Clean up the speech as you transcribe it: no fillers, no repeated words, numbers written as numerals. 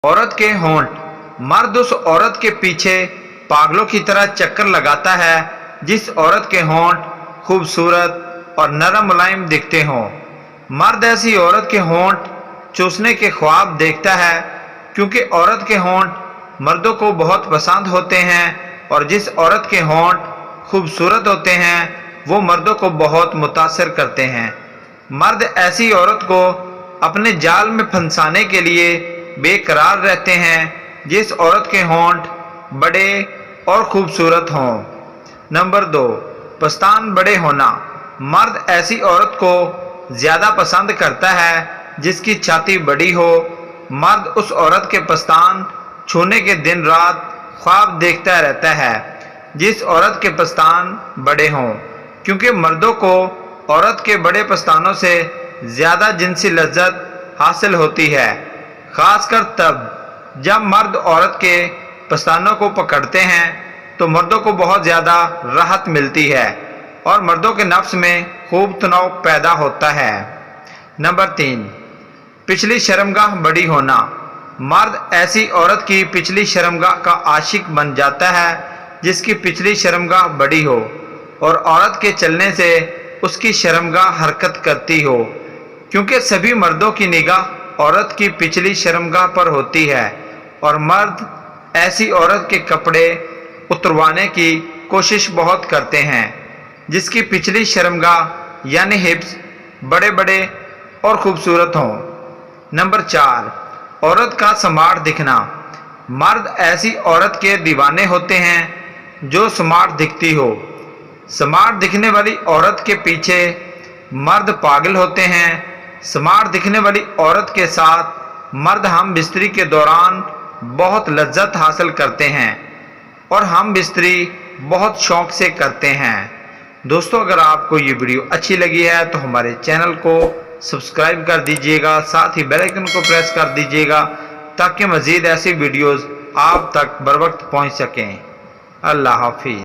औरत के होंठ। मर्द उस औरत के पीछे पागलों की तरह चक्कर लगाता है जिस औरत के होंठ खूबसूरत और नरम मुलायम दिखते हों। मर्द ऐसी औरत के होंठ चूसने के ख्वाब देखता है क्योंकि औरत के होंठ मर्दों को बहुत पसंद होते हैं और जिस औरत के होंठ खूबसूरत होते हैं वो मर्दों को बहुत मुतासिर करते हैं। मर्द ऐसी औरत को अपने जाल में फंसाने के लिए बेकरार रहते हैं जिस औरत के होंठ बड़े और खूबसूरत हों। नंबर 2, पस्तान बड़े होना। मर्द ऐसी औरत को ज़्यादा पसंद करता है जिसकी छाती बड़ी हो। मर्द उस औरत के पस्तान छूने के दिन रात ख्वाब देखता रहता है जिस औरत के पस्तान बड़े हों, क्योंकि मर्दों को औरत के बड़े पस्तानों से ज़्यादा जिनसी लज्जत हासिल होती है, खासकर तब जब मर्द औरत के पस्तानों को पकड़ते हैं तो मर्दों को बहुत ज़्यादा राहत मिलती है और मर्दों के नफ्स में खूब तनाव पैदा होता है। नंबर 3, पिछली शर्मगाह बड़ी होना। मर्द ऐसी औरत की पिछली शर्मगाह का आशिक बन जाता है जिसकी पिछली शर्मगाह बड़ी हो और औरत के चलने से उसकी शर्मगाह हरकत करती हो, क्योंकि सभी मर्दों की निगाह औरत की पिछली शर्मगाह पर होती है और मर्द ऐसी औरत के कपड़े उतरवाने की कोशिश बहुत करते हैं जिसकी पिछली शर्मगाह यानी हिप्स बड़े बड़े और खूबसूरत हों। नंबर 4, औरत का स्मार्ट दिखना। मर्द ऐसी औरत के दीवाने होते हैं जो स्मार्ट दिखती हो। स्मार्ट दिखने वाली औरत के पीछे मर्द पागल होते हैं। स्मार्ट दिखने वाली औरत के साथ मर्द हम बिस्तरी के दौरान बहुत लज्जत हासिल करते हैं और हम बिस्तरी बहुत शौक से करते हैं। दोस्तों, अगर आपको ये वीडियो अच्छी लगी है तो हमारे चैनल को सब्सक्राइब कर दीजिएगा, साथ ही बेल आइकन को प्रेस कर दीजिएगा ताकि मज़ीद ऐसी वीडियोज़ आप तक बर वक्त पहुँच सकें। अल्लाह हाफिज़।